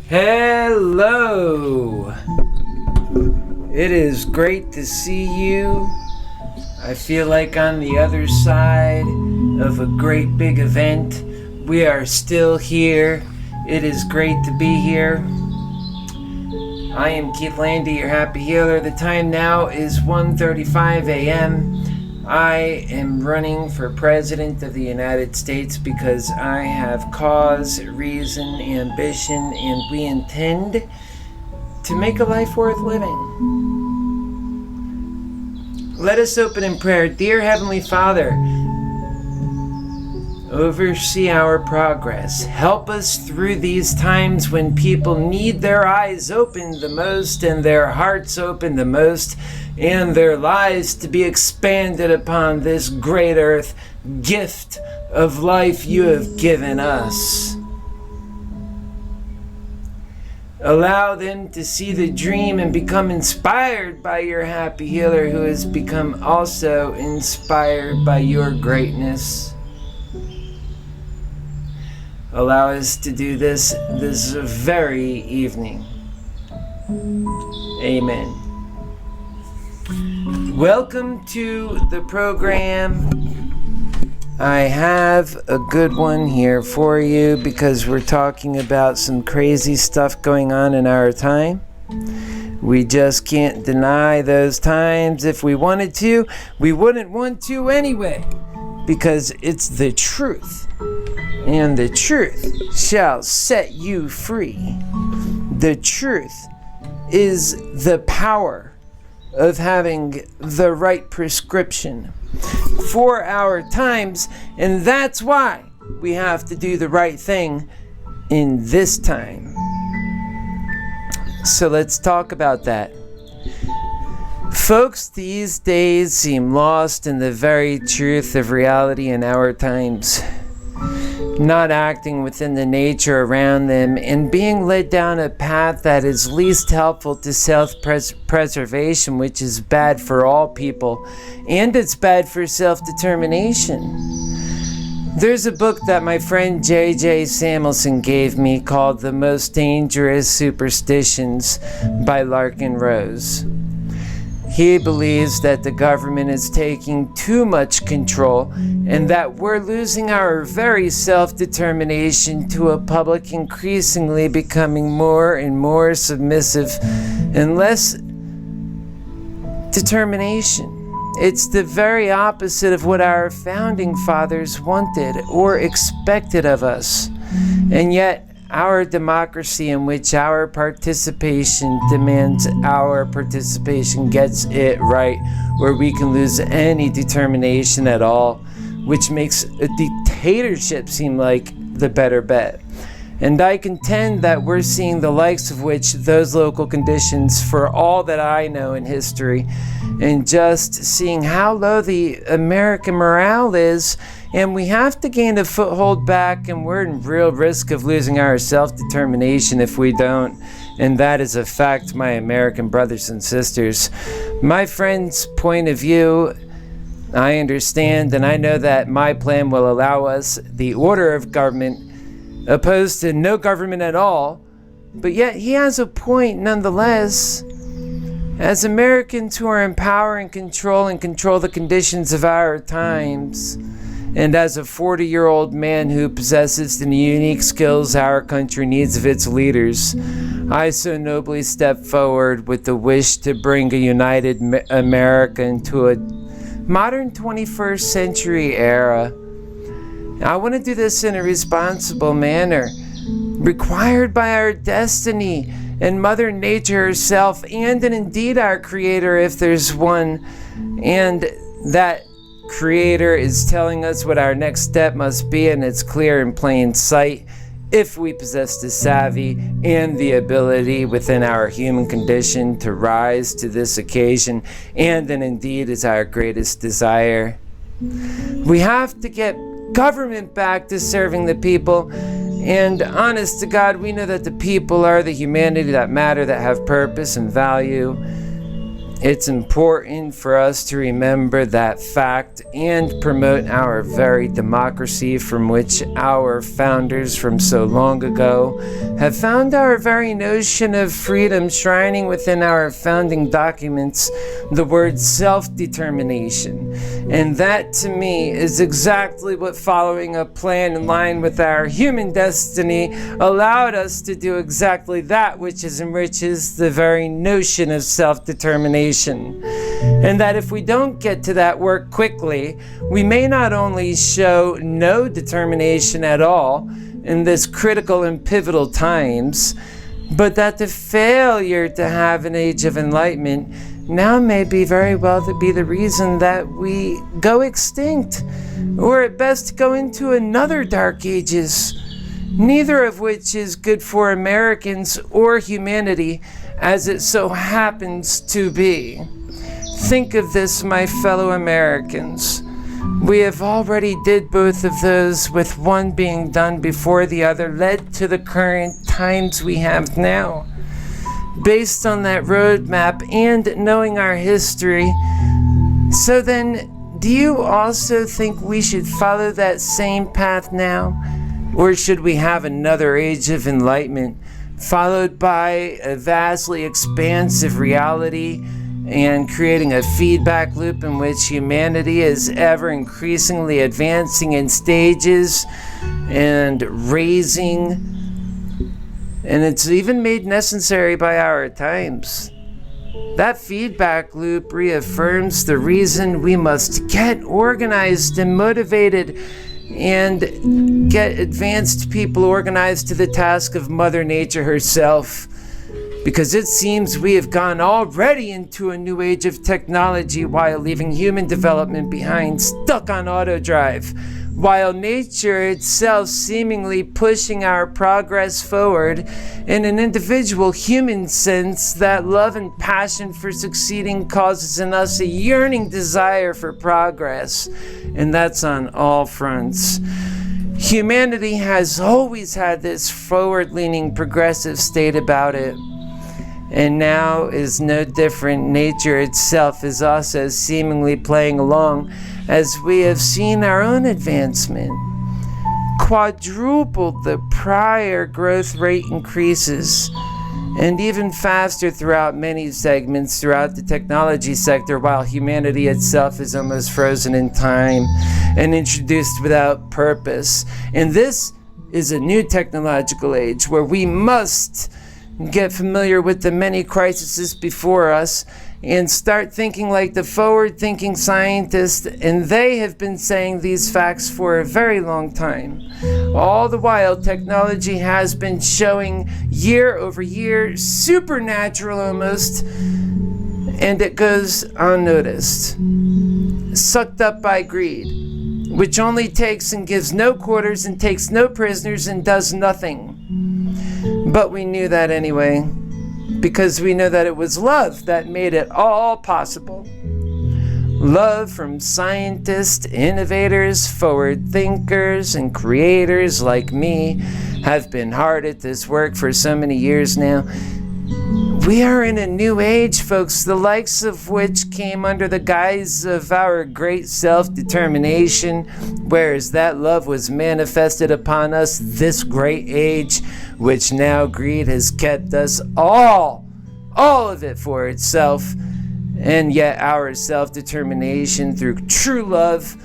Hello! It is great to see you. I feel like on the other side of a great big event. We are still here. It is great to be here. I am Landi, your happy healer. The time now is 1:35 a.m. I am running for President of the United States because I have cause, reason, ambition, and we intend to make a life worth living. Let us open in prayer. Dear Heavenly Father, oversee our progress. Help us through these times when people need their eyes opened the most and their hearts opened the most and their lives to be expanded upon this great earth gift of life you have given us. Allow them to see the dream and become inspired by your happy healer who has become also inspired by your greatness. Allow us to do this very evening. Amen. Welcome to the program. I have a good one here for you because we're talking about some crazy stuff going on in our time. We just can't deny those times. If we wanted to, we wouldn't want to anyway, because it's the truth. And the truth shall set you free. The truth is the power of having the right prescription for our times, and that's why we have to do the right thing in this time. So let's talk about that. Folks these days seem lost in the very truth of reality in our times, not acting within the nature around them and being led down a path that is least helpful to self-preservation, which is bad for all people, and it's bad for self-determination. There's a book that my friend J.J. Samuelson gave me called The Most Dangerous Superstitions by Larkin Rose. He believes that the government is taking too much control and that we're losing our very self-determination to a public increasingly becoming more and more submissive and less determination. It's the very opposite of what our founding fathers wanted or expected of us. And yet, our democracy, in which our participation demands our participation, gets it right, where we can lose any determination at all, which makes a dictatorship seem like the better bet. And I contend that we're seeing the likes of which those local conditions for all that I know in history, and just seeing how low the American morale is, and we have to gain a foothold back, and we're in real risk of losing our self-determination if we don't. And that is a fact, my American brothers and sisters. My friend's point of view, I understand, and I know that my plan will allow us the order of government opposed to no government at all, but yet he has a point nonetheless. As Americans who are in power and control the conditions of our times, and as a 40-year-old man who possesses the unique skills our country needs of its leaders, I so nobly step forward with the wish to bring a united America into a modern 21st century era. I want to do this in a responsible manner, required by our destiny and Mother Nature herself, and indeed our Creator, if there's one, and that Creator is telling us what our next step must be, and it's clear in plain sight if we possess the savvy and the ability within our human condition to rise to this occasion, and indeed is our greatest desire. We have to get government back to serving the people, and honest to God, we know that the people are the humanity that matter, that have purpose and value. It's important for us to remember that fact and promote our very democracy from which our founders from so long ago have found our very notion of freedom shrining within our founding documents the word self-determination. And that, to me, is exactly what following a plan in line with our human destiny allowed us to do, exactly that which enriches the very notion of self-determination. And that if we don't get to that work quickly, we may not only show no determination at all in this critical and pivotal times, but that the failure to have an age of enlightenment now may be very well to be the reason that we go extinct, or at best go into another dark ages, neither of which is good for Americans or humanity, as it so happens to be. Think of this, my fellow Americans. We have already did both of those, with one being done before the other led to the current times we have now. Based on that roadmap and knowing our history, so then, do you also think we should follow that same path now? Or should we have another age of enlightenment, followed by a vastly expansive reality and creating a feedback loop in which humanity is ever increasingly advancing in stages and raising, and it's even made necessary by our times? That feedback loop reaffirms the reason we must get organized and motivated and get advanced people organized to the task of Mother Nature herself. Because it seems we have gone already into a new age of technology while leaving human development behind, stuck on auto drive, while nature itself seemingly pushing our progress forward in an individual human sense. That love and passion for succeeding causes in us a yearning desire for progress, and that's on all fronts. Humanity has always had this forward-leaning progressive state about it, and now is no different. Nature itself is also seemingly playing along, as we have seen our own advancement quadrupled the prior growth rate increases, and even faster throughout many segments throughout the technology sector, while humanity itself is almost frozen in time and introduced without purpose. And this is a new technological age where we must get familiar with the many crises before us and start thinking like the forward-thinking scientists, and they have been saying these facts for a very long time. All the while, technology has been showing year over year, supernatural almost, and it goes unnoticed. Sucked up by greed, which only takes and gives no quarters and takes no prisoners and does nothing. But we knew that anyway, because we know that it was love that made it all possible. Love from scientists, innovators, forward thinkers, and creators like me have been hard at this work for so many years now. We are in a new age, folks, the likes of which came under the guise of our great self-determination, whereas that love was manifested upon us this great age, which now greed has kept us all of it for itself, and yet our self-determination through true love,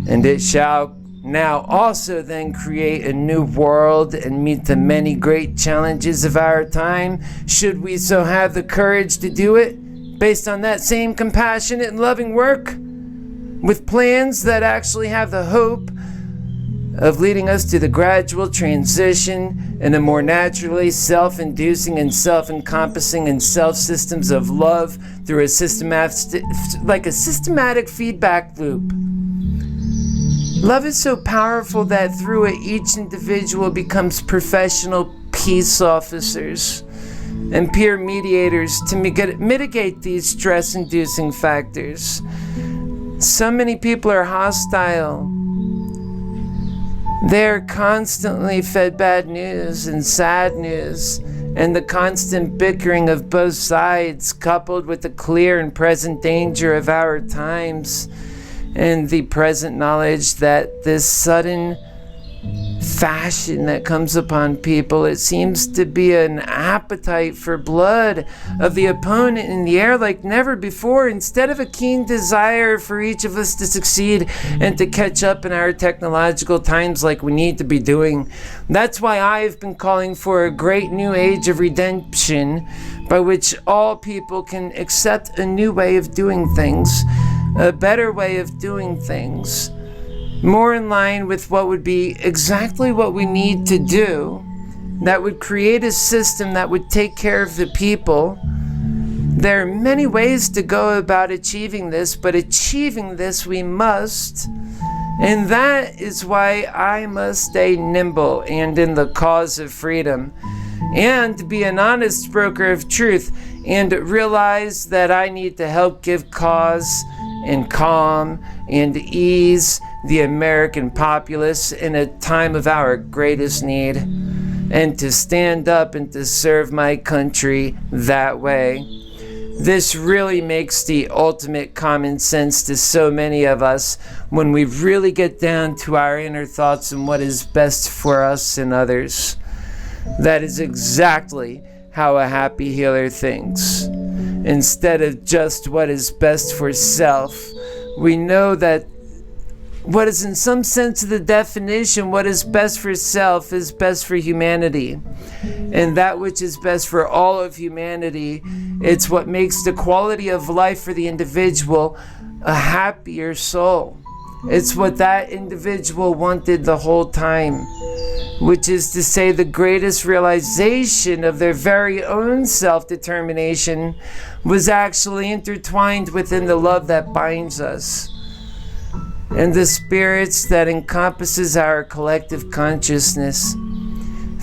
and it shall now also then create a new world and meet the many great challenges of our time, should we so have the courage to do it, based on that same compassionate and loving work, with plans that actually have the hope of leading us to the gradual transition in a more naturally self-inducing and self-encompassing and self-systems of love through a systematic feedback loop. Love is so powerful that through it each individual becomes professional peace officers and peer mediators to mitigate these stress-inducing factors. So many people are hostile. They're constantly fed bad news and sad news and the constant bickering of both sides, coupled with the clear and present danger of our times, and the present knowledge that this sudden fashion that comes upon people, it seems to be an appetite for blood of the opponent in the air like never before, instead of a keen desire for each of us to succeed and to catch up in our technological times like we need to be doing. That's why I've been calling for a great new age of redemption, by which all people can accept a new way of doing things, a better way of doing things, more in line with what would be exactly what we need to do, that would create a system that would take care of the people. There are many ways to go about achieving this, but achieving this we must. And that is why I must stay nimble and in the cause of freedom, and be an honest broker of truth, and realize that I need to help give cause and calm and ease the American populace in a time of our greatest need, and to stand up and to serve my country that way. This really makes the ultimate common sense to so many of us when we really get down to our inner thoughts and what is best for us and others. That is exactly how a happy healer thinks. Instead of just what is best for self, we know that what is in some sense of the definition, what is best for self is best for humanity. And that which is best for all of humanity, it's what makes the quality of life for the individual a happier soul. It's what that individual wanted the whole time, which is to say the greatest realization of their very own self-determination was actually intertwined within the love that binds us, and the spirits that encompasses our collective consciousness.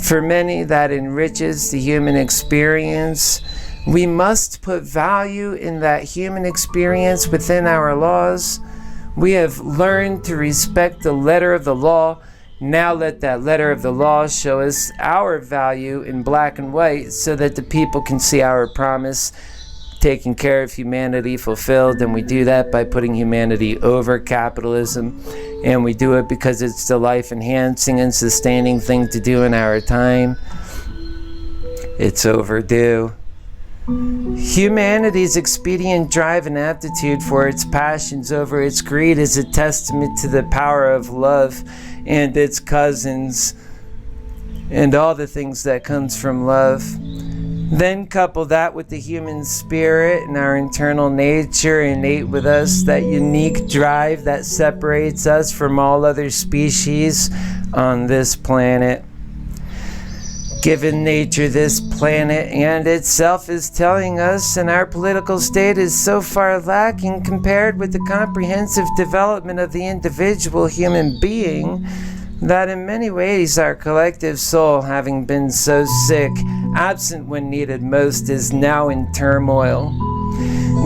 For many, that enriches the human experience. We must put value in that human experience within our laws. We have learned to respect the letter of the law. Now let that letter of the law show us our value in black and white, so that the people can see our promise, taking care of humanity fulfilled. And we do that by putting humanity over capitalism, and we do it because it's the life enhancing and sustaining thing to do in our time. It's overdue. Humanity's expedient drive and aptitude for its passions over its greed is a testament to the power of love and its cousins and all the things that comes from love. Then couple that with the human spirit and our internal nature innate with us, that unique drive that separates us from all other species on this planet. Given nature, this planet and itself is telling us, and our political state is so far lacking compared with the comprehensive development of the individual human being, that in many ways our collective soul, having been so sick, absent when needed most, is now in turmoil.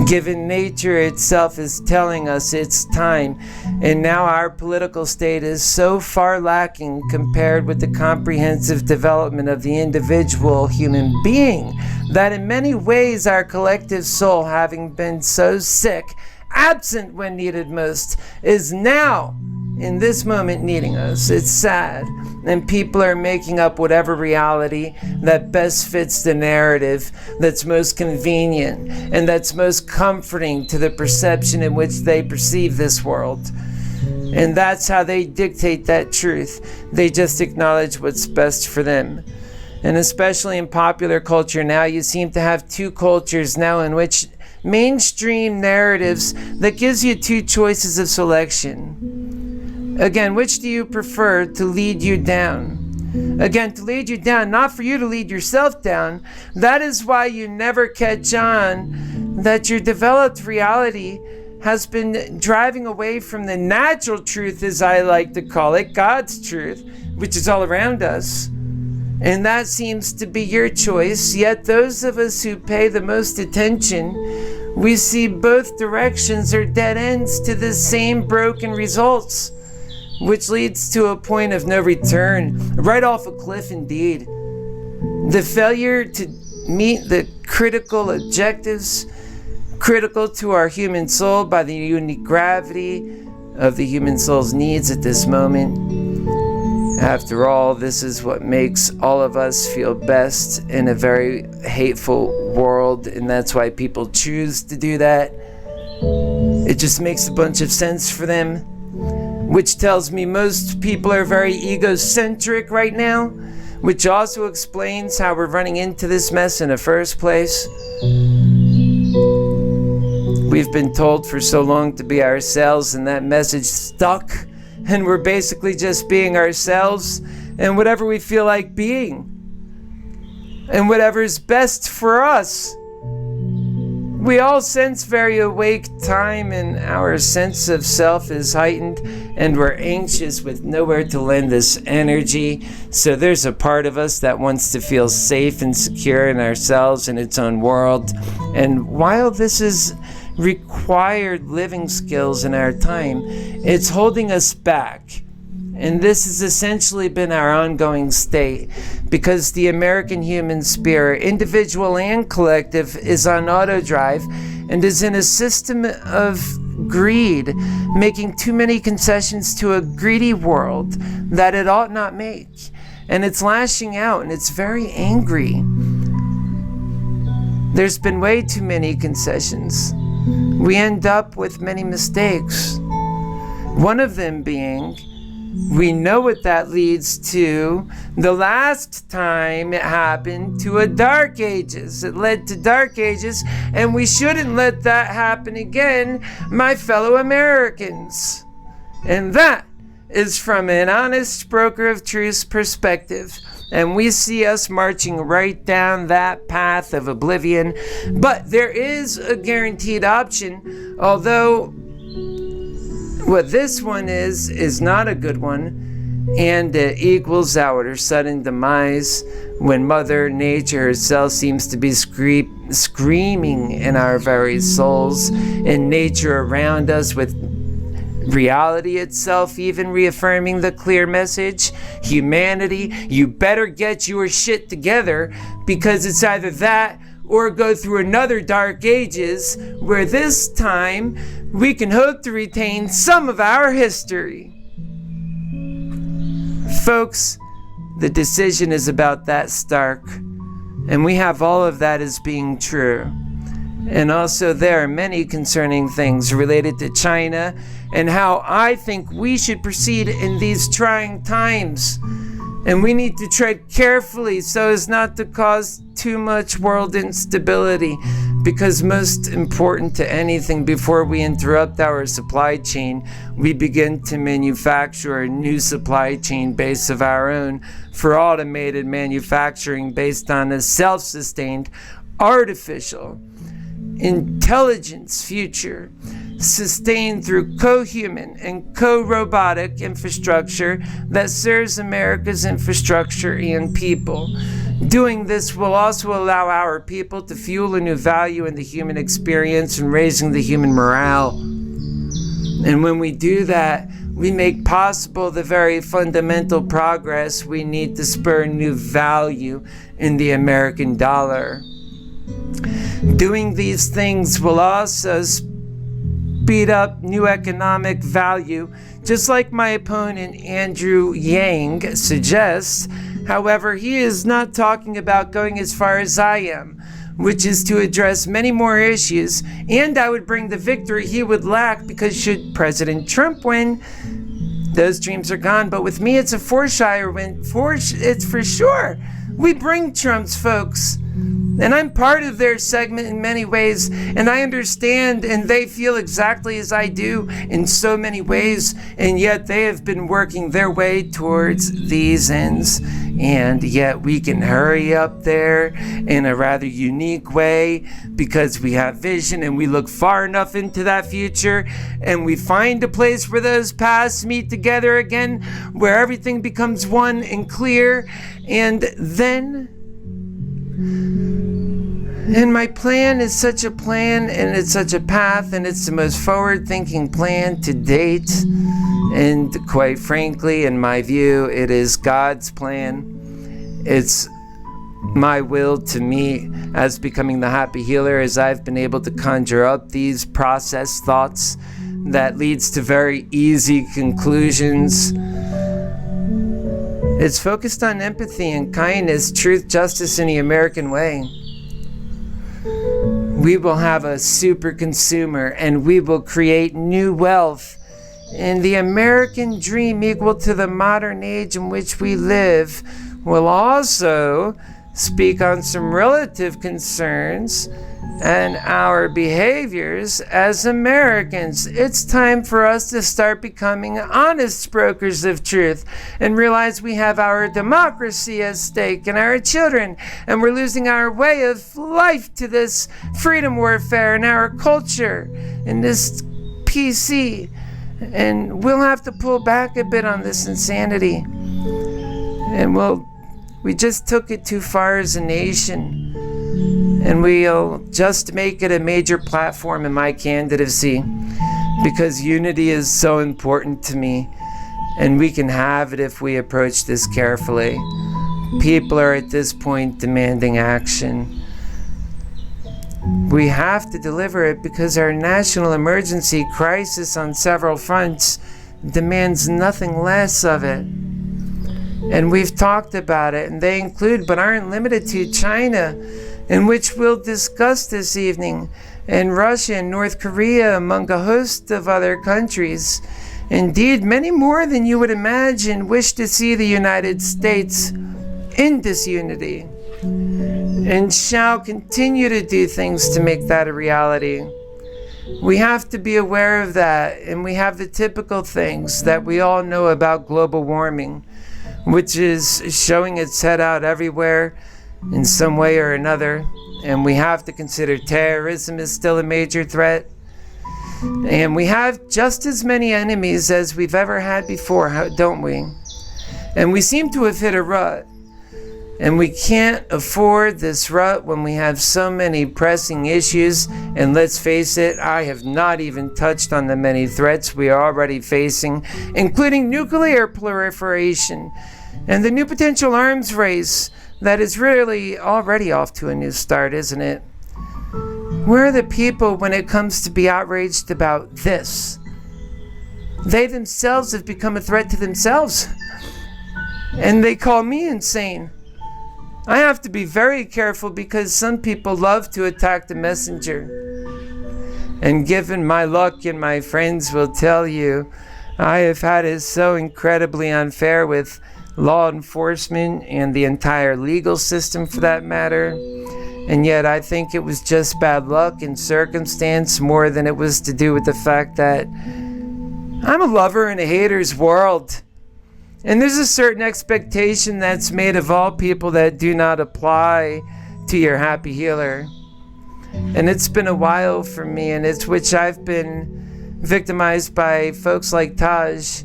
Given nature itself is telling us it's time, and now our political state is so far lacking compared with the comprehensive development of the individual human being, that in many ways our collective soul, having been so sick, absent when needed most, is now in this moment needing us. It's sad, and people are making up whatever reality that best fits the narrative, that's most convenient and that's most comforting to the perception in which they perceive this world. And that's how they dictate that truth. They just acknowledge what's best for them. And especially in popular culture now, you seem to have two cultures now, in which mainstream narratives that gives you two choices of selection. Again, which do you prefer to lead you down? Again, to lead you down, not for you to lead yourself down. That is why you never catch on that your developed reality has been driving away from the natural truth, as I like to call it, God's truth, which is all around us. And that seems to be your choice. Yet those of us who pay the most attention, we see both directions are dead ends to the same broken results, which leads to a point of no return, right off a cliff indeed. The failure to meet the critical objectives critical to our human soul by the unique gravity of the human soul's needs at this moment. After all, this is what makes all of us feel best in a very hateful world, and that's why people choose to do that. It just makes a bunch of sense for them, which tells me most people are very egocentric right now, which also explains how we're running into this mess in the first place. We've been told for so long to be ourselves, and that message stuck, and we're basically just being ourselves and whatever we feel like being and whatever is best for us. We all sense very awake time, and our sense of self is heightened, and we're anxious with nowhere to lend this energy. So there's a part of us that wants to feel safe and secure in ourselves and its own world. And while this is required living skills in our time, it's holding us back. And this has essentially been our ongoing state, because the American human spirit, individual and collective, is on auto drive and is in a system of greed, making too many concessions to a greedy world that it ought not make. And it's lashing out, and it's very angry. There's been way too many concessions. We end up with many mistakes. One of them being, we know what that leads to. The last time it happened to a Dark Ages. It led to Dark Ages, and we shouldn't let that happen again, my fellow Americans. And that is from an honest broker of truth's perspective. And we see us marching right down that path of oblivion. But there is a guaranteed option, although what this one is not a good one, and it equals our sudden demise when Mother Nature herself seems to be screaming in our very souls, and nature around us with reality itself even reaffirming the clear message: humanity, you better get your shit together, because it's either that or go through another Dark Ages where this time we can hope to retain some of our history. Folks, the decision is about that stark, and we have all of that as being true. And also there are many concerning things related to China and how I think we should proceed in these trying times. And we need to tread carefully so as not to cause too much world instability, because most important to anything, before we interrupt our supply chain, we begin to manufacture a new supply chain base of our own for automated manufacturing based on a self-sustained, artificial intelligence future, sustained through co-human and co-robotic infrastructure that serves America's infrastructure and people. Doing this will also allow our people to fuel a new value in the human experience and raising the human morale. And when we do that, we make possible the very fundamental progress we need to spur new value in the American dollar. Doing these things will also speed up new economic value, just like my opponent Andrew Yang suggests. However, he is not talking about going as far as I am, which is to address many more issues, and I would bring the victory he would lack, because should President Trump win, those dreams are gone. But with me, it's a Forshire win. It's for sure. We bring Trump's folks. And I'm part of their segment in many ways, and I understand, and they feel exactly as I do in so many ways, and yet they have been working their way towards these ends, and yet we can hurry up there in a rather unique way because we have vision and we look far enough into that future, and we find a place where those paths meet together again, where everything becomes one and clear, and then... And my plan is such a plan, and it's such a path, and it's the most forward-thinking plan to date. And quite frankly, in my view, it is God's plan. It's my will to me as becoming the happy healer, as I've been able to conjure up these processed thoughts that leads to very easy conclusions. It's focused on empathy and kindness, truth, justice in the American way. We will have a super consumer and we will create new wealth. And the American dream, equal to the modern age in which we live, will also speak on some relative concerns and our behaviors as Americans. It's time for us to start becoming honest brokers of truth and realize we have our democracy at stake and our children, and we're losing our way of life to this freedom warfare and our culture and this PC. And we'll have to pull back a bit on this insanity. And we just took it too far as a nation. And we'll just make it a major platform in my candidacy, because unity is so important to me, and we can have it if we approach this carefully. People are at this point demanding action. We have to deliver it because our national emergency crisis on several fronts demands nothing less of it. And we've talked about it, and they include but aren't limited to China, in which we'll discuss this evening, and Russia and North Korea, among a host of other countries. Indeed, many more than you would imagine wish to see the United States in disunity, and shall continue to do things to make that a reality. We have to be aware of that, and we have the typical things that we all know about global warming, which is showing its head out everywhere in some way or another. And we have to consider terrorism is still a major threat. And we have just as many enemies as we've ever had before, don't we? And we seem to have hit a rut. And we can't afford this rut when we have so many pressing issues. And let's face it, I have not even touched on the many threats we are already facing, including nuclear proliferation and the new potential arms race that is really already off to a new start, isn't it? Where are the people when it comes to be outraged about this? They themselves have become a threat to themselves. And they call me insane. I have to be very careful because some people love to attack the messenger. And given my luck, and my friends will tell you, I have had it so incredibly unfair with law enforcement and the entire legal system for that matter. And yet I think it was just bad luck and circumstance more than it was to do with the fact that I'm a lover in a hater's world. And there's a certain expectation that's made of all people that do not apply to your happy healer. And it's been a while for me, and it's which I've been victimized by folks like Taj.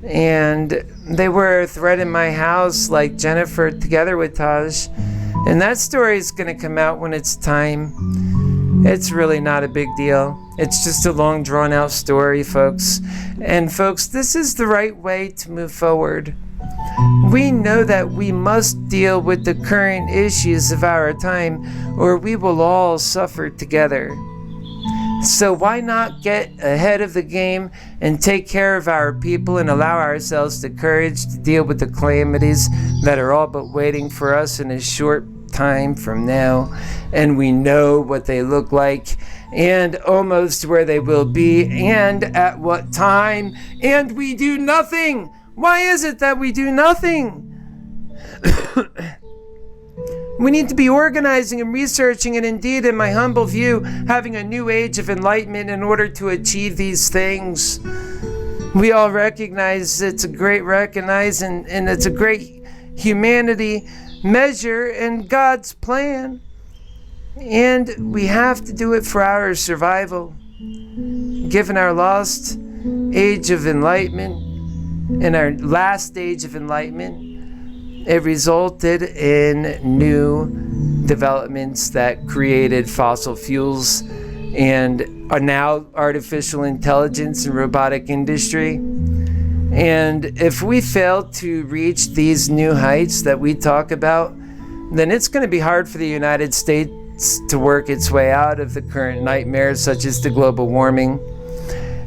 And they were a threat in my house, like Jennifer together with Taj. And that story is going to come out when it's time. It's really not a big deal. It's just a long drawn out story, folks. And folks, this is the right way to move forward. We know that we must deal with the current issues of our time, or we will all suffer together. So why not get ahead of the game and take care of our people and allow ourselves the courage to deal with the calamities that are all but waiting for us in a short time from now. And we know what they look like and almost where they will be and at what time. And we do nothing. Why is it that we do nothing? We need to be organizing and researching, and indeed, in my humble view, having a new age of enlightenment in order to achieve these things. We all recognize it's a great and it's a great humanity measure in God's plan. And we have to do it for our survival. Given our lost age of enlightenment and our last age of enlightenment, it resulted in new developments that created fossil fuels and are now artificial intelligence and robotic industry. And if we fail to reach these new heights that we talk about, then it's going to be hard for the United States to work its way out of the current nightmares such as the global warming.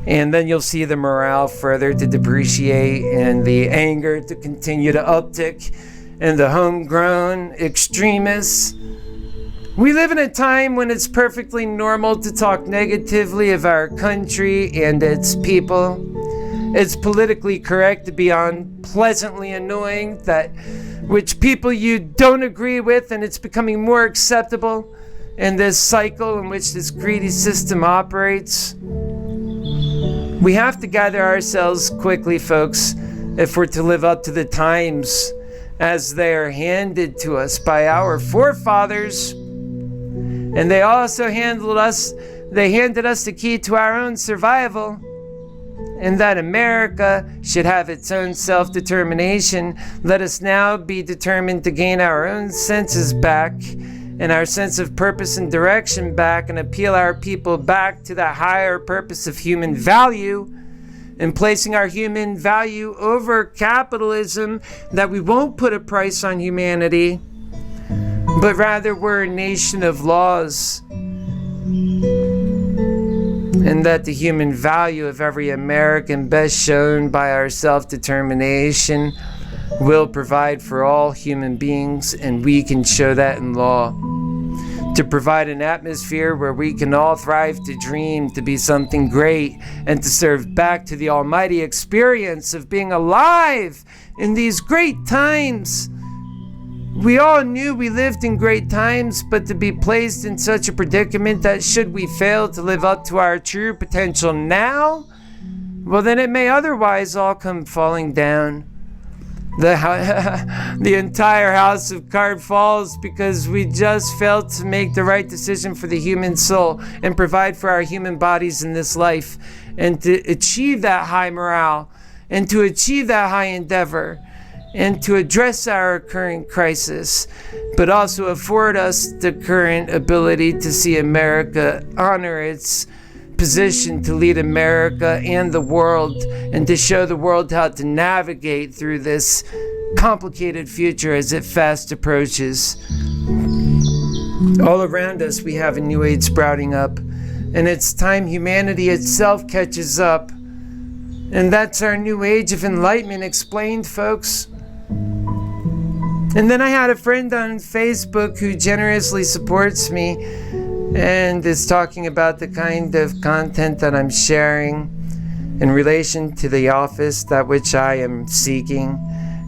And then you'll see the morale further to depreciate and the anger to continue to uptick and the homegrown extremists. We live in a time when it's perfectly normal to talk negatively of our country and its people. It's politically correct to be unpleasantly annoying that which people you don't agree with, and it's becoming more acceptable in this cycle in which this greedy system operates. We have to gather ourselves quickly, folks, if we're to live up to the times as they are handed to us by our forefathers. And they also handed us the key to our own survival, and that America should have its own self-determination. Let us now be determined to gain our own senses back and our sense of purpose and direction back, and appeal our people back to that higher purpose of human value, and placing our human value over capitalism, that we won't put a price on humanity, but rather we're a nation of laws, and that the human value of every American, best shown by our self-determination, will provide for all human beings, and we can show that in law. To provide an atmosphere where we can all thrive to dream, to be something great, and to serve back to the almighty experience of being alive in these great times. We all knew we lived in great times, but to be placed in such a predicament that should we fail to live up to our true potential now, well, then it may otherwise all come falling down. The entire house of cards falls because we just failed to make the right decision for the human soul and provide for our human bodies in this life, and to achieve that high morale, and to achieve that high endeavor, and to address our current crisis, but also afford us the current ability to see America honor its position to lead America and the world, and to show the world how to navigate through this complicated future as it fast approaches. All around us we have a new age sprouting up, and it's time humanity itself catches up. And that's our new age of enlightenment explained, folks. And then I had a friend on Facebook who generously supports me and is talking about the kind of content that I'm sharing in relation to the office that which I am seeking.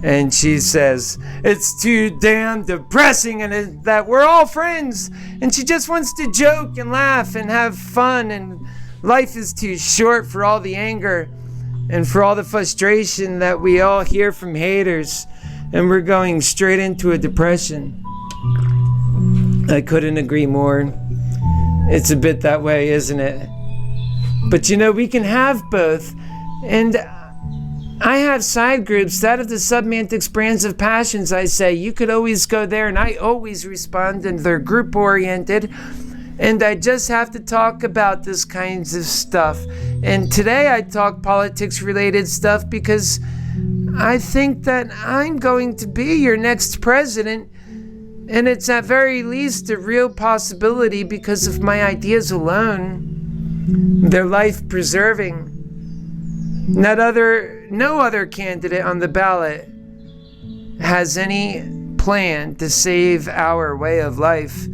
And she says, it's too damn depressing, and that we're all friends. And she just wants to joke and laugh and have fun, and life is too short for all the anger and for all the frustration that we all hear from haters. And we're going straight into a depression. I couldn't agree more. It's a bit that way, isn't it? But you know, we can have both. And I have side groups, that of the Submantics Brands of Passions. I say, you could always go there, and I always respond, and they're group oriented. And I just have to talk about this kinds of stuff. And today I talk politics related stuff because I think that I'm going to be your next president, and it's at very least a real possibility because of my ideas alone. They're life-preserving. No other candidate on the ballot has any plan to save our way of life,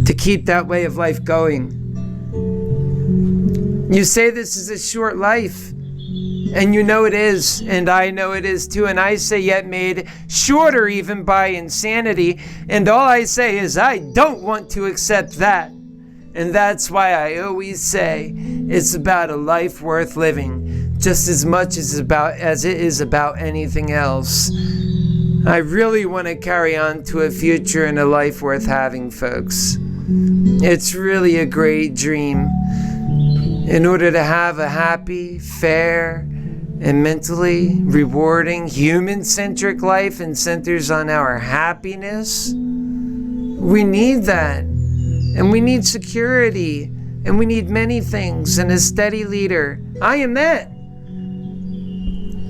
to keep that way of life going. You say this is a short life, and you know it is, and I know it is too, and I say yet made shorter even by insanity, and all I say is I don't want to accept that. And that's why I always say it's about a life worth living, just as much as it is about anything else. I really want to carry on to a future and a life worth having, folks. It's really a great dream. In order to have a happy, fair, and mentally rewarding, human-centric life and centers on our happiness, we need that. And we need security, and we need many things, and a steady leader. I am that.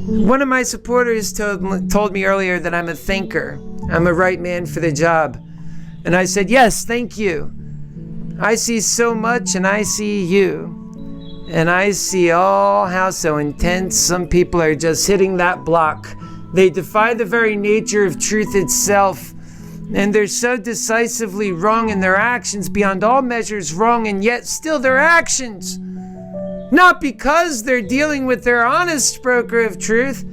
One of my supporters told me earlier that I'm a thinker. I'm a right man for the job. And I said, yes, thank you. I see so much, and I see you. And I see how so intense some people are just hitting that block. They defy the very nature of truth itself. And they're so decisively wrong in their actions, beyond all measures wrong, and yet still their actions. Not because they're dealing with their honest broker of truth,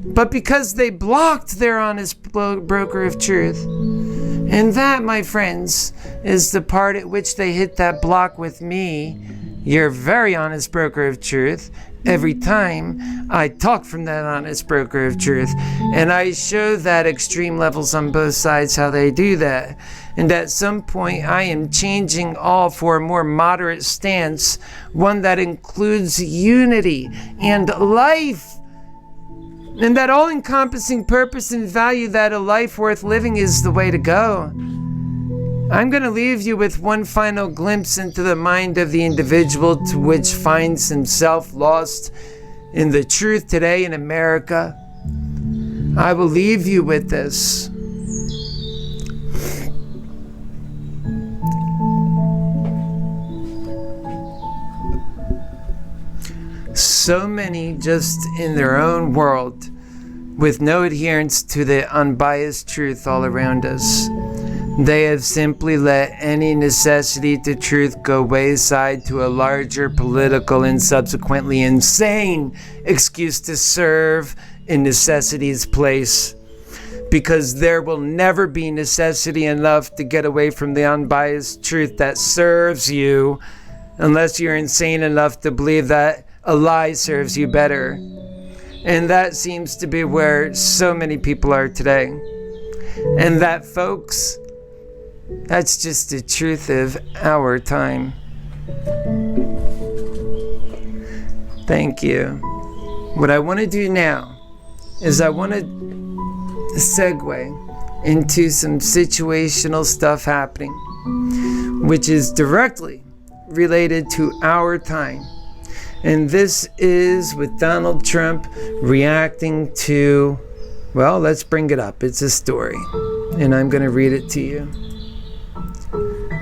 but because they blocked their honest broker of truth. And that, my friends, is the part at which they hit that block with me, your very honest broker of truth, every time I talk from that honest broker of truth. And I show that extreme levels on both sides how they do that. And at some point I am changing all for a more moderate stance, one that includes unity and life. And that all-encompassing purpose and value that a life worth living is the way to go. I'm going to leave you with one final glimpse into the mind of the individual to which finds himself lost in the truth today in America. I will leave you with this. So many just in their own world, with no adherence to the unbiased truth all around us. They have simply let any necessity to truth go wayside to a larger political and subsequently insane excuse to serve in necessity's place. Because there will never be necessity enough to get away from the unbiased truth that serves you, unless you're insane enough to believe that a lie serves you better. And that seems to be where so many people are today. And that, folks, that's just the truth of our time. Thank you. What I want to do now is I want to segue into some situational stuff happening, which is directly related to our time. And this is with Donald Trump reacting to, well, let's bring it up. It's a story, and I'm going to read it to you.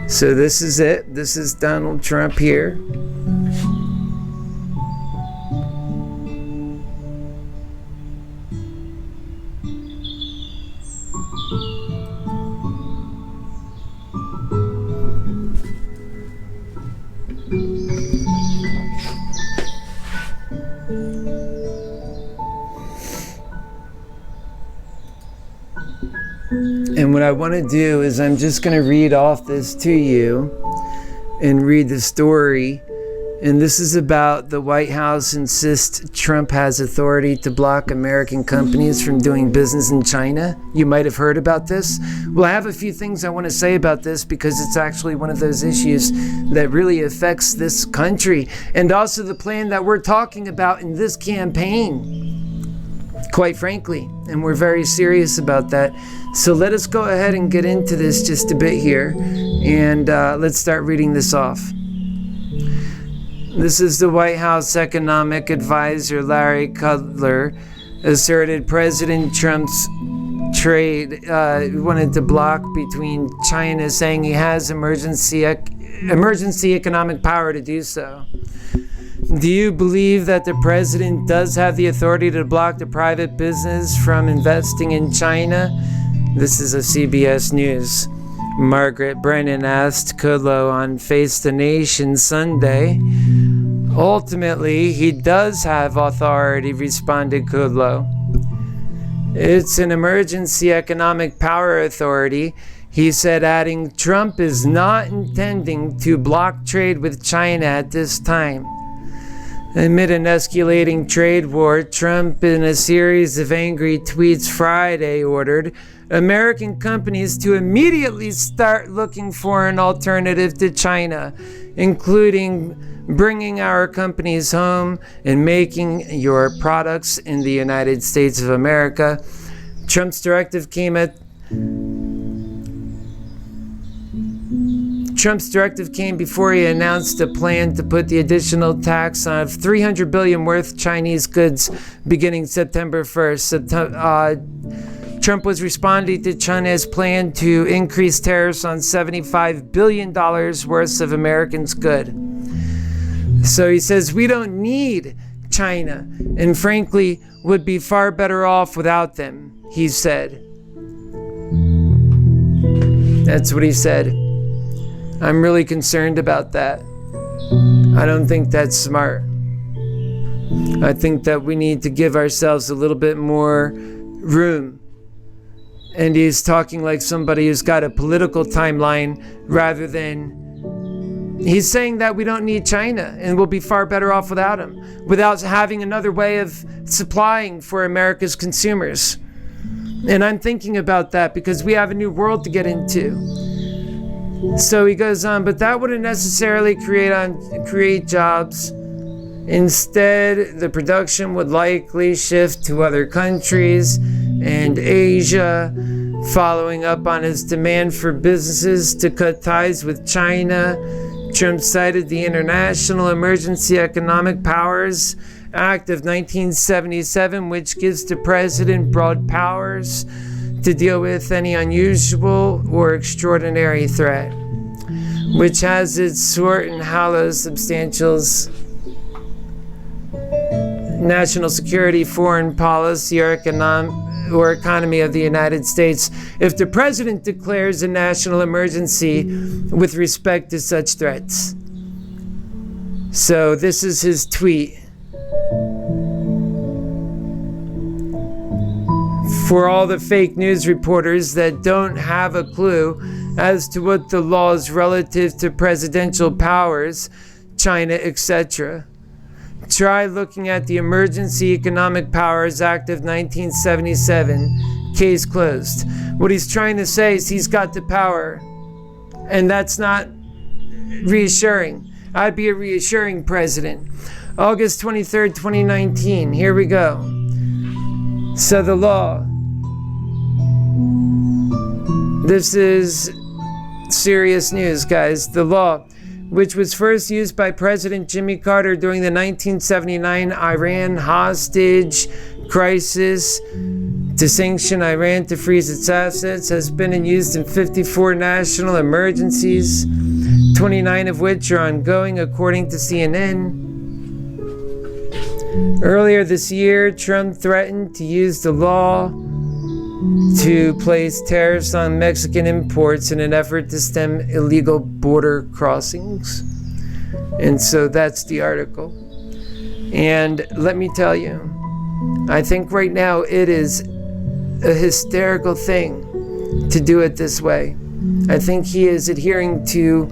So this is it. This is Donald Trump here. And what I want to do is I'm just going to read off this to you and read the story. And this is about the White House insists Trump has authority to block American companies from doing business in China. You might have heard about this. Well, I have a few things I want to say about this because it's actually one of those issues that really affects this country and also the plan that we're talking about in this campaign, quite frankly. And we're very serious about that. So let us go ahead and get into this just a bit here. And let's start reading this off. This is the White House economic advisor, Larry Kudlow, asserted President Trump's trade wanted to block between China, saying he has emergency economic power to do so. Do you believe that the president does have the authority to block the private business from investing in China? This is a CBS News. Margaret Brennan asked Kudlow on Face the Nation Sunday. Ultimately, he does have authority, responded Kudlow. It's an emergency economic power authority, he said, adding Trump is not intending to block trade with China at this time. Amid an escalating trade war, Trump, in a series of angry tweets Friday, ordered American companies to immediately start looking for an alternative to China, including bringing our companies home and making your products in the United States of America. Trump's directive came at Trump's directive came before he announced a plan to put the additional tax on $300 billion worth Chinese goods beginning September 1st. Trump was responding to China's plan to increase tariffs on $75 billion worth of Americans' goods. So he says, we don't need China, and frankly, would be far better off without them, he said. That's what he said. I'm really concerned about that. I don't think that's smart. I think that we need to give ourselves a little bit more room. And he's talking like somebody who's got a political timeline rather than... He's saying that we don't need China and we'll be far better off without him, without having another way of supplying for America's consumers. And I'm thinking about that because we have a new world to get into. So he goes on, but that wouldn't necessarily create jobs. Instead, the production would likely shift to other countries and Asia, following up on his demand for businesses to cut ties with China. Trump cited the International Emergency Economic Powers Act of 1977, which gives the president broad powers to deal with any unusual or extraordinary threat, which has its short and hollow substantials: national security, foreign policy, or economy of the United States, if the president declares a national emergency with respect to such threats. So this is his tweet. For all the fake news reporters that don't have a clue as to what the laws relative to presidential powers, China, etc., try looking at the Emergency Economic Powers Act of 1977. Case closed. What he's trying to say is he's got the power, and that's not reassuring. I'd be a reassuring president. August 23rd, 2019. Here we go. So the law. This is serious news, guys. The law, which was first used by President Jimmy Carter during the 1979 Iran hostage crisis to sanction Iran to freeze its assets, has been used in 54 national emergencies, 29 of which are ongoing, according to CNN. Earlier this year, Trump threatened to use the law to place tariffs on Mexican imports in an effort to stem illegal border crossings. And so that's the article. And let me tell you, I think right now it is a hysterical thing to do it this way. I think he is adhering to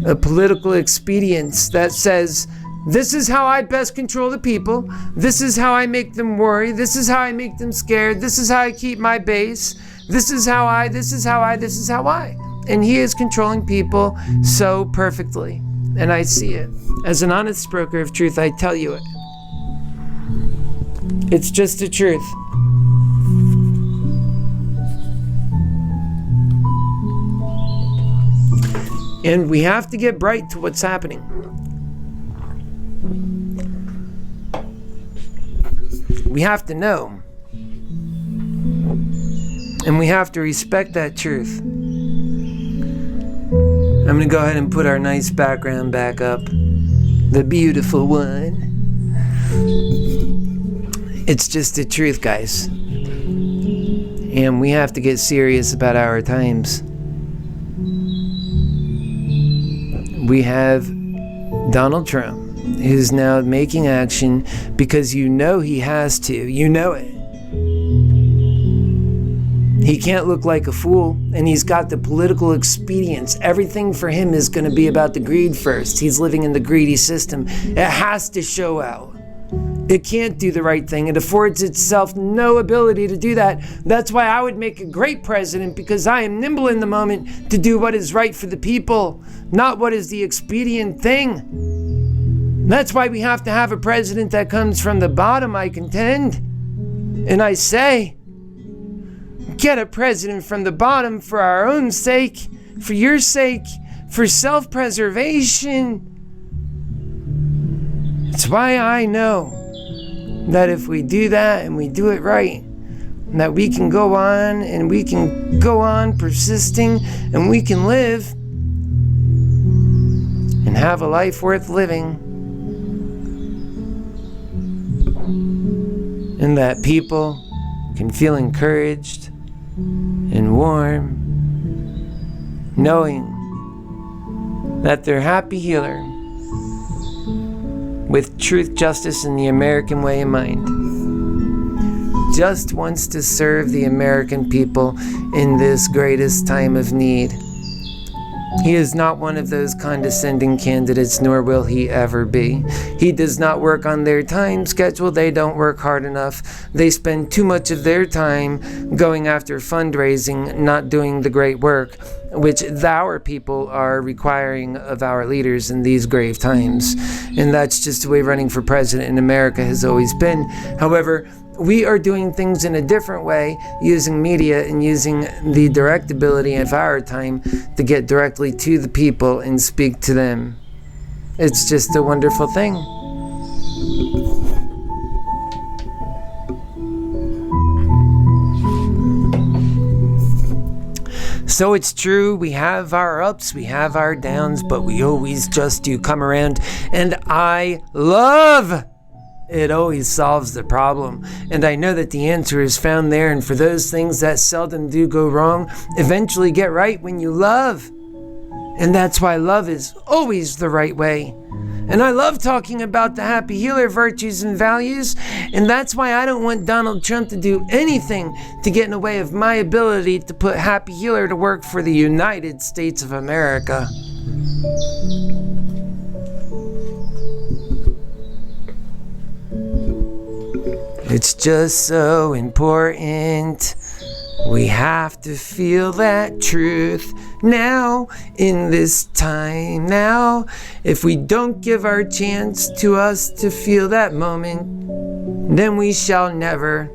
a political expedience that says, this is how I best control the people. This is how I make them worry. This is how I make them scared. This is how I keep my base. This is how I. And he is controlling people so perfectly. And I see it. As an honest broker of truth, I tell you it. It's just the truth. And we have to get bright to what's happening. We have to know. And we have to respect that truth. I'm going to go ahead and put our nice background back up. The beautiful one. It's just the truth, guys. And we have to get serious about our times. We have Donald Trump, who's now making action because you know he has to. You know it. He can't look like a fool, and he's got the political expedience. Everything for him is going to be about the greed first. He's living in the greedy system. It has to show out. It can't do the right thing. It affords itself no ability to do that. That's why I would make a great president, because I am nimble in the moment to do what is right for the people, not what is the expedient thing. That's why we have to have a president that comes from the bottom, I contend. And I say, get a president from the bottom for our own sake, for your sake, for self-preservation. It's why I know that if we do that and we do it right, that we can go on and we can go on persisting and we can live and have a life worth living. And that people can feel encouraged and warm, knowing that their happy healer, with truth, justice, and the American way in mind, just wants to serve the American people in this greatest time of need. He is not one of those condescending candidates, nor will he ever be. He does not work on their time schedule. They don't work hard enough. They spend too much of their time going after fundraising, not doing the great work which our people are requiring of our leaders in these grave times. And that's just the way running for president in America has always been. However, we are doing things in a different way, using media and using the direct ability of our time to get directly to the people and speak to them. It's just a wonderful thing. So it's true, we have our ups, we have our downs, but we always just do come around, and I love it always solves the problem. And I know that the answer is found there, and for those things that seldom do go wrong, eventually get right when you love. And that's why love is always the right way. And I love talking about the happy healer virtues and values, and that's why I don't want Donald Trump to do anything to get in the way of my ability to put happy healer to work for the United States of America. It's just so important. We have to feel that truth now, in this time now. If we don't give our chance to us to feel that moment, then we shall never.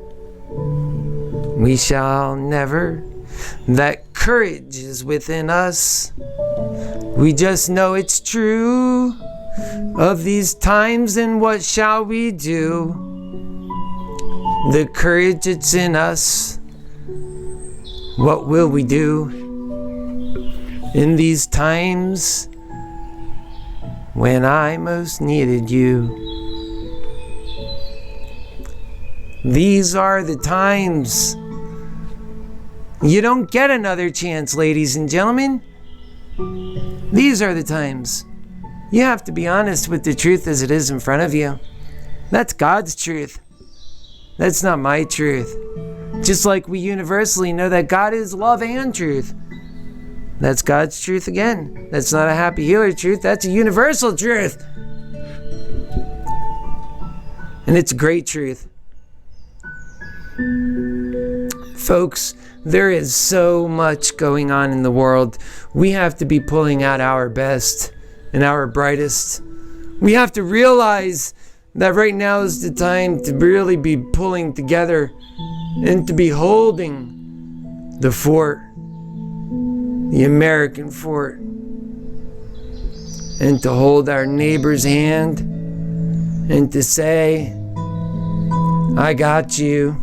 That courage is within us. We just know it's true of these times, and what shall we do? The courage it's in us. What will we do in these times when I most needed you? These are the times. You don't get another chance, ladies and gentlemen. These are the times. You have to be honest with the truth as it is in front of you. That's God's truth. That's not my truth. Just like we universally know that God is love and truth. That's God's truth again. That's not a happy healer truth. That's a universal truth. And it's great truth. Folks, there is so much going on in the world. We have to be pulling out our best and our brightest. We have to realize that right now is the time to really be pulling together and to be holding the fort, the American fort, and to hold our neighbor's hand and to say, I got you.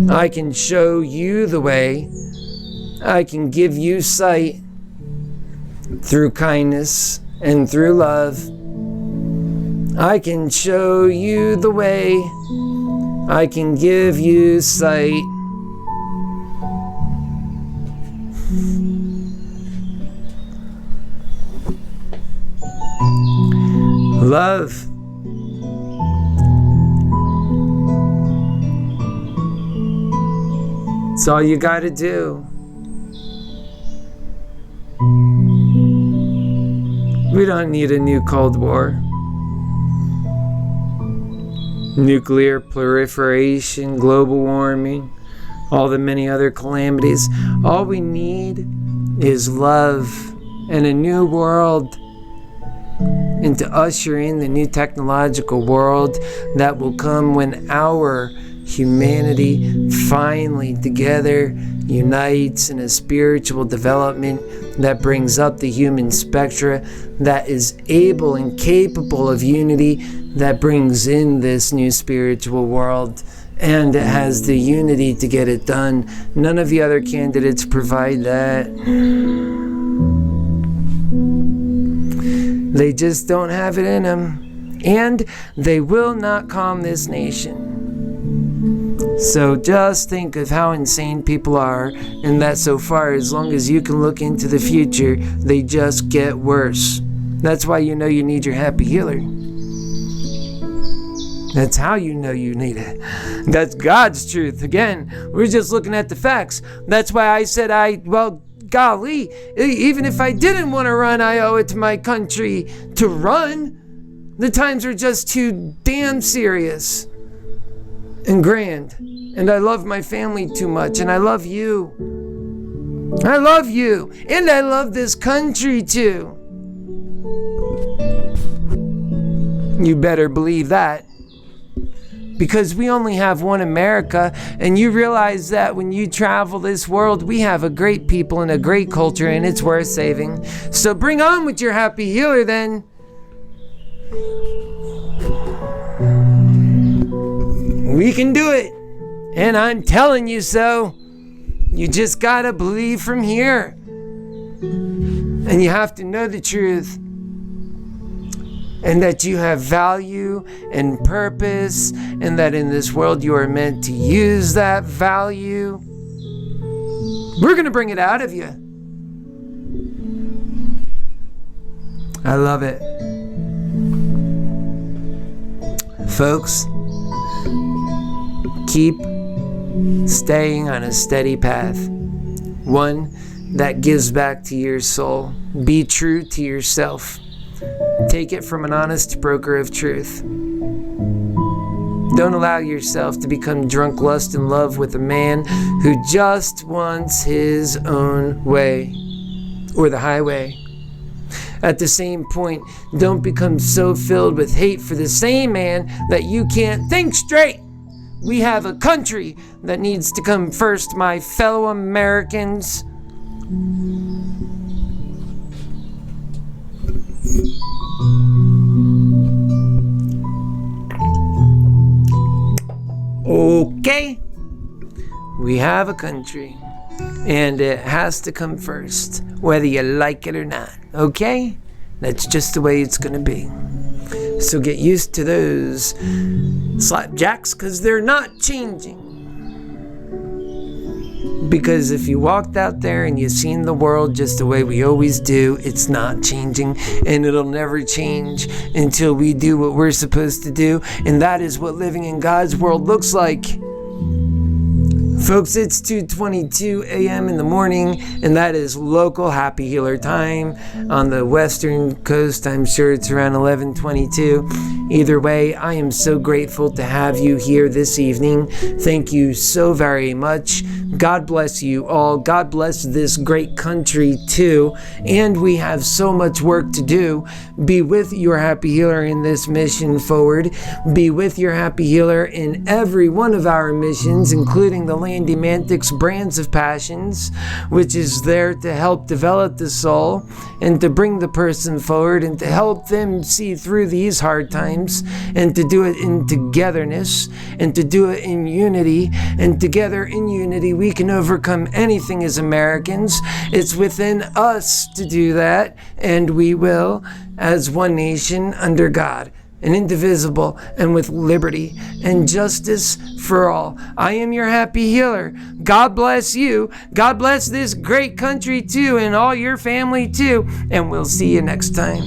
I can show you the way. I can give you sight through kindness and through love. I can show you the way. I can give you sight. Love. It's all you gotta do. We don't need a new Cold War. Nuclear proliferation, global warming, all the many other calamities. All we need is love and a new world, and to usher in the new technological world that will come when our humanity finally together unites in a spiritual development that brings up the human spectra, that is able and capable of unity, that brings in this new spiritual world, and it has the unity to get it done. None of the other candidates provide that. They just don't have it in them, and they will not calm this nation. So just think of how insane people are, and that so far, as long as you can look into the future, they just get worse. That's why you know you need your happy healer. That's how you know you need it. That's God's truth. Again, we're just looking at the facts. That's why I said golly, even if I didn't want to run, I owe it to my country to run. The times are just too damn serious and grand. And I love my family too much, and I love you. I love you, and I love this country too. You better believe that. Because we only have one America, and you realize that when you travel this world, we have a great people and a great culture, and it's worth saving. So bring on with your happy healer then. We can do it, and I'm telling you so. You just gotta believe from here, and you have to know the truth, and that you have value and purpose, and that in this world you are meant to use that value. We're gonna bring it out of you. I love it. Folks, keep staying on a steady path, one that gives back to your soul. Be true to yourself. Take it from an honest broker of truth. Don't allow yourself to become drunk lust in love with a man who just wants his own way, or the highway. At the same point, don't become so filled with hate for the same man that you can't think straight. We have a country that needs to come first, my fellow Americans. Okay, we have a country, and it has to come first, whether you like it or not, okay? That's just the way it's gonna be. So get used to those slapjacks, because they're not changing. Because if you walked out there and you've seen the world just the way we always do, it's not changing, and it'll never change until we do what we're supposed to do, and that is what living in God's world looks like. Folks, it's 2:22 a.m. in the morning, and that is local happy healer time. On the western coast, I'm sure it's around 11:22. Either way, I am so grateful to have you here this evening. Thank you so very much. God bless you all. God bless this great country too. And we have so much work to do. Be with your happy healer in this mission forward. Be with your happy healer in every one of our missions, including the Landi Brands of Passions, which is there to help develop the soul and to bring the person forward and to help them see through these hard times, and to do it in togetherness, and to do it in unity, and together in unity we can overcome anything as Americans. It's within us to do that, and we will, as one nation under God, and indivisible, and with liberty and justice for all. I am your happy healer. God bless you. God bless this great country too, and all your family too. And we'll see you next time.